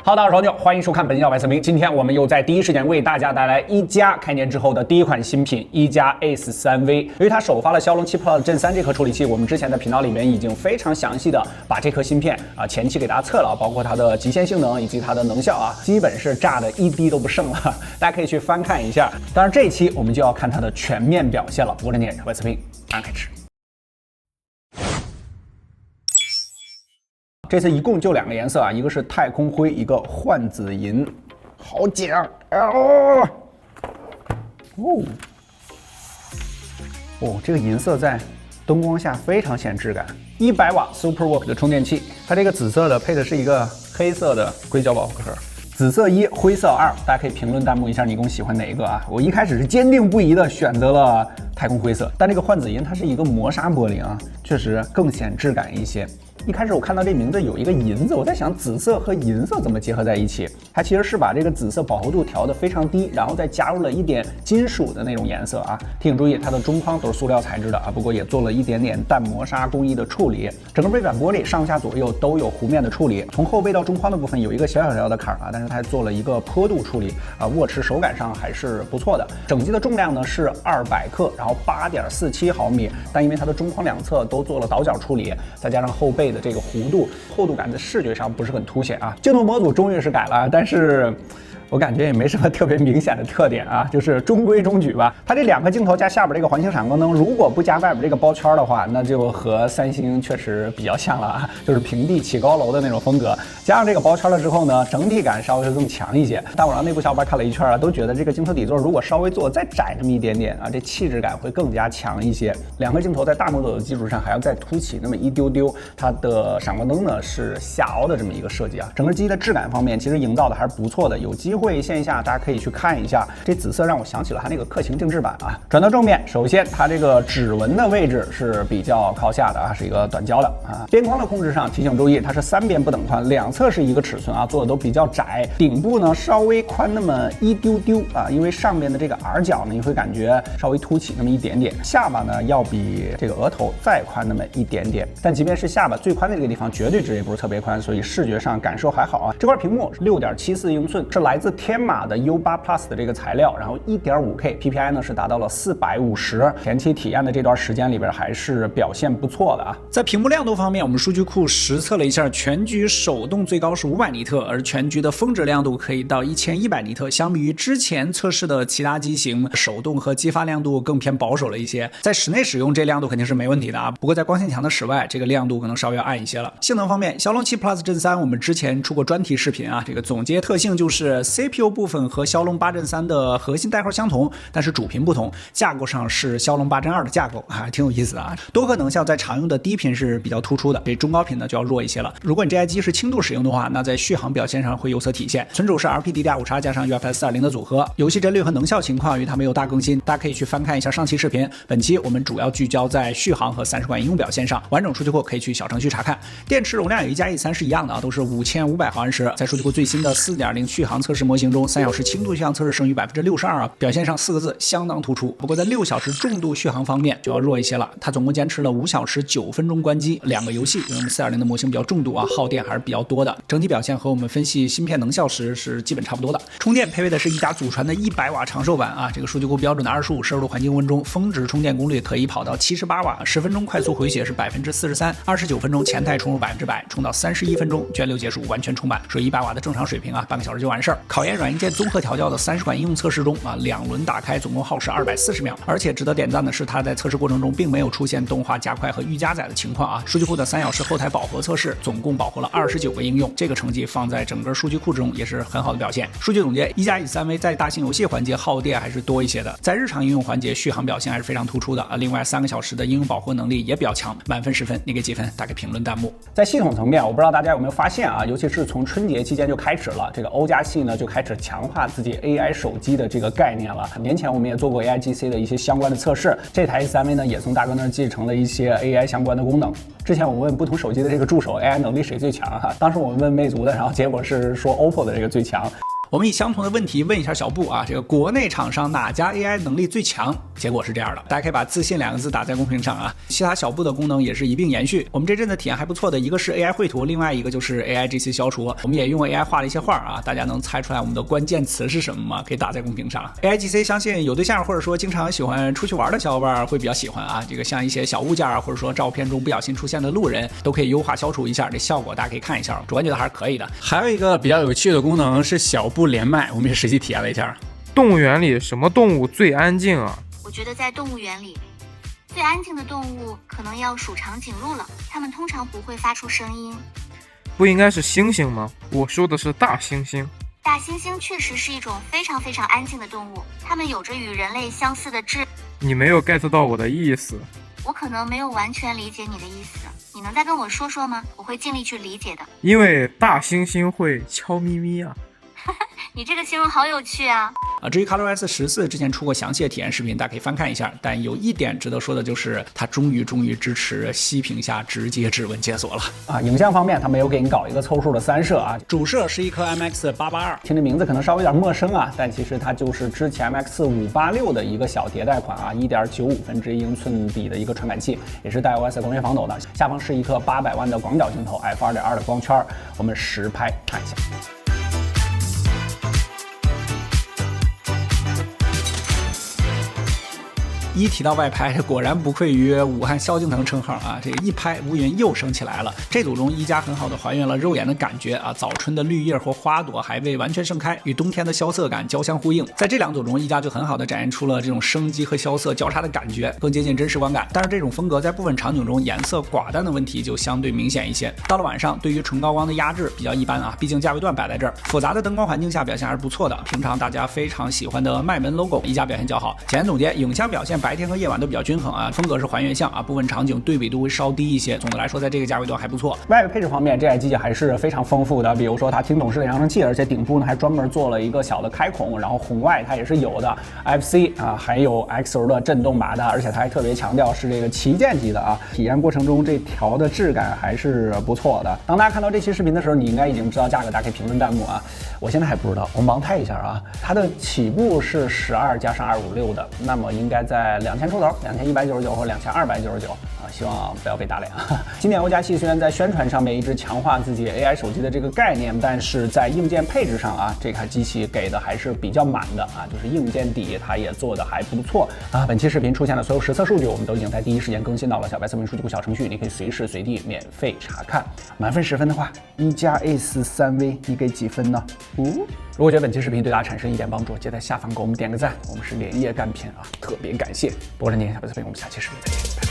好，大家好，欢迎收看本期小白测评。今天我们又在第一时间为大家带来一加开年之后的第一款新品一加 Ace3V。由于它首发了骁龙7 Plus Gen 3这颗处理器，我们之前在频道里面已经非常详细的把这颗芯片前期给大家测了，包括它的极限性能以及它的能效基本是炸的一滴都不剩了，大家可以去翻看一下。当然这一期我们就要看它的全面表现了。我是你小白测评，马上开始。这次一共就2个颜色一个是太空灰，一个幻紫银，好讲这个银色在灯光下非常显质感。100瓦 SuperWork 的充电器，它这个紫色的配的是一个黑色的硅胶保护壳。紫色1，灰色2，大家可以评论弹幕一下你更喜欢哪一个我一开始是坚定不移的选择了太空灰色，但这个幻紫银它是一个磨砂玻璃确实更显质感一些。一开始我看到这名字有一个银子，我在想紫色和银色怎么结合在一起？它其实是把这个紫色饱和度调得非常低，然后再加入了一点金属的那种颜色提醒注意，它的中框都是塑料材质的不过也做了一点点淡磨砂工艺的处理。整个背板玻璃上下左右都有弧面的处理，从后背到中框的部分有一个小的坎但是它做了一个坡度处理握持手感上还是不错的。整机的重量呢是200克，然后8.47毫米，但因为它的中框两侧都做了倒角处理，再加上后背的这个弧度厚度感在视觉上不是很凸显镜头模组终于是改了，但是我感觉也没什么特别明显的特点就是中规中矩吧。它这2个镜头加下边这个环形闪光灯，如果不加外边这个包圈的话，那就和三星确实比较像了就是平地起高楼的那种风格。加上这个包圈了之后呢，整体感稍微会更强一些。但我让内部小伙伴看了一圈都觉得这个镜头底座如果稍微做再窄那么一点点这气质感会更加强一些。2个镜头在大模组的基础上还要再凸起那么一丢丢。它的闪光灯呢是下凹的这么一个设计整个机的质感方面其实营造的还是不错的，有机会线下大家可以去看一下。这紫色让我想起了它那个客型定制版转到正面，首先它这个指纹的位置是比较靠下的是一个短焦的边框的控制上提醒注意，它是3边不等宽，2侧是一个尺寸做的都比较窄，顶部呢稍微宽那么一丢丢因为上面的这个耳角呢你会感觉稍微凸起那么一点点，下巴呢要比这个额头再宽那么一点点，但即便是下巴最宽的这个地方绝对值也不是特别宽，所以视觉上感受还好这块屏幕是6.74英寸，是来自天马的 U8 Plus 的这个材料，然后 1.5K PPI 呢是达到了450，前期体验的这段时间里边还是表现不错的在屏幕亮度方面，我们数据库实测了一下，全局手动最高是500尼特，而全局的峰值亮度可以到1100尼特，相比于之前测试的其他机型，手动和激发亮度更偏保守了一些。在室内使用这亮度肯定是没问题的不过在光线强的室外，这个亮度可能稍微要暗一些了。性能方面，骁龙7 Plus Gen 3我们之前出过专题视频这个总结特性就是 CPU 部分和骁龙8 Gen 3的核心代号相同，但是主频不同，架构上是骁龙8 Gen 2的架构挺有意思的多核能效在常用的低频是比较突出的，这中高频呢就要弱一些了。如果你这台机是轻度使用的话，那在续航表现上会有所体现。存储是 LPDDR5X 加上 UFS 4.0 的组合。游戏帧率和能效情况因为它没有大更新，大家可以去翻看一下上期视频。本期我们主要聚焦在续航和30款应用表现上，完整数据库可以去小程序查看。电池容量与一加 E3 是一样的都是5500毫安时。在数据库最新的 4.0 续航测试模型中，3小时轻度续航测试剩余62%表现上4个字相当突出。不过在6小时重度续航方面就要弱一些了，它总共坚持了5小时9分钟关机，2个游戏，因为我们 4.0 的模型比较重度耗电还是比较多的，整体表现和我们分析芯片能效时是基本差不多的。充电配备的是一加祖传的100瓦长寿版这个数据库标准的25摄氏度环境温中，峰值充电功率可以跑到78瓦，10分钟快速回血是43%，29分钟前台充入100%，充到31分钟卷流结束完全充满，属于100瓦的正常水平半个小时就完事儿。考验软硬件综合调教的30款应用测试中2轮打开总共耗时240秒，而且值得点赞的是它在测试过程中并没有出现动画加快和预加载的情况数据库的3小时后台饱和测试总共饱和了29个应用，这个成绩放在整个数据库中也是很好的表现。数据总结，一加 Ace3V 在大型游戏环节耗电还是多一些的，在日常应用环节续航表现还是非常突出的另外3个小时的应用饱和能力也比较强，满分10分，你给几分？大概评论弹幕。在系统层面，我不知道大家有没有发现尤其是从春节期间就开始了，这个欧加系呢就开始强化自己 AI 手机的这个概念了。年前我们也做过 AIGC 的一些相关的测试，这台 Ace3V 呢也从大哥那儿继承了一些 AI 相关的功能。之前我们问不同手机的这个助手 AI 能力谁最强当时我们问魅族的，然后结果是说 OPPO 的这个最强。我们以相同的问题问一下小布啊，这个国内厂商哪家 AI 能力最强？结果是这样的，大家可以把自信2个字打在公屏上啊。其他小布的功能也是一并延续。我们这阵子体验还不错的，一个是 AI 绘图，另外一个就是 AIGC 消除。我们也用 AI 画了一些画啊，大家能猜出来我们的关键词是什么吗？可以打在公屏上。AIGC 相信有对象或者说经常喜欢出去玩的小伙伴会比较喜欢啊。这个像一些小物件啊，或者说照片中不小心出现的路人，都可以优化消除一下，这效果大家可以看一下，主观觉得还是可以的。还有一个比较有趣的功能是小布连麦，我们也实际体验了一下。动物园里什么动物最安静啊？我觉得在动物园里，最安静的动物可能要数长颈鹿了，它们通常不会发出声音。不应该是猩猩吗？我说的是大猩猩。大猩猩确实是一种非常非常安静的动物，它们有着与人类相似的智。你没有 get 到我的意思。我可能没有完全理解你的意思，你能再跟我说说吗？我会尽力去理解的。因为大猩猩会悄咪咪啊。你这个形容好有趣啊！至于 ColorOS 14之前出过详细的体验视频，大家可以翻看一下。但有一点值得说的就是，它终于支持息屏下直接指纹解锁了啊！影像方面，它没有给你搞一个凑数的3摄啊，主摄是一颗 MX882，听这名字可能稍微有点陌生啊，但其实它就是之前 MX586的一个小迭代款啊，1.95英寸比的一个传感器，也是带 OS 光学防抖的。下方是一颗800万的广角镜头 f2.2 的光圈，我们实拍看一下。一提到外拍，果然不愧于武汉萧敬腾称号啊！这个一拍，乌云又升起来了。这组中，一加很好的还原了肉眼的感觉啊，早春的绿叶或花朵还未完全盛开，与冬天的萧瑟感交相呼应。在这2组中，一加就很好的展现出了这种生机和萧瑟交叉的感觉，更接近真实观感。但是这种风格在部分场景中颜色寡淡的问题就相对明显一些。到了晚上，对于纯高光的压制比较一般啊，毕竟价位段摆在这儿，复杂的灯光环境下表现还是不错的。平常大家非常喜欢的迈门 logo， 一加表现较好。简单总结，影像表现白天和夜晚都比较均衡啊，风格是还原像啊，部分场景对比度会稍低一些。总的来说，在这个价位段还不错。外部配置方面，这台机器还是非常丰富的，比如说它听懂式的扬声器，而且顶部呢还专门做了一个小的开孔，然后红外它也是有的 ，FC 啊，还有 XO 的震动把的，而且它还特别强调是这个旗舰级的啊。体验过程中这调的质感还是不错的。当大家看到这期视频的时候，你应该已经知道价格，大家可以评论弹幕啊。我现在还不知道，我盲猜一下啊，它的起步是12加上256的，那么应该在2000出头，2199或2299啊，希望不要被打脸。今年欧加系虽然在宣传上面一直强化自己 AI 手机的这个概念，但是在硬件配置上啊，这台机器给的还是比较满的啊，就是硬件底它也做的还不错啊。本期视频出现的所有实测数据，我们都已经在第一时间更新到了小白测评数据库小程序，你可以随时随地免费查看。满分10分的话，一加 Ace3V 你给几分呢？如果觉得本期视频对大家产生一点帮助，记得在下方给我们点个赞，我们是连夜干片啊，特别感谢。我是年小白测评，我们下期视频再见。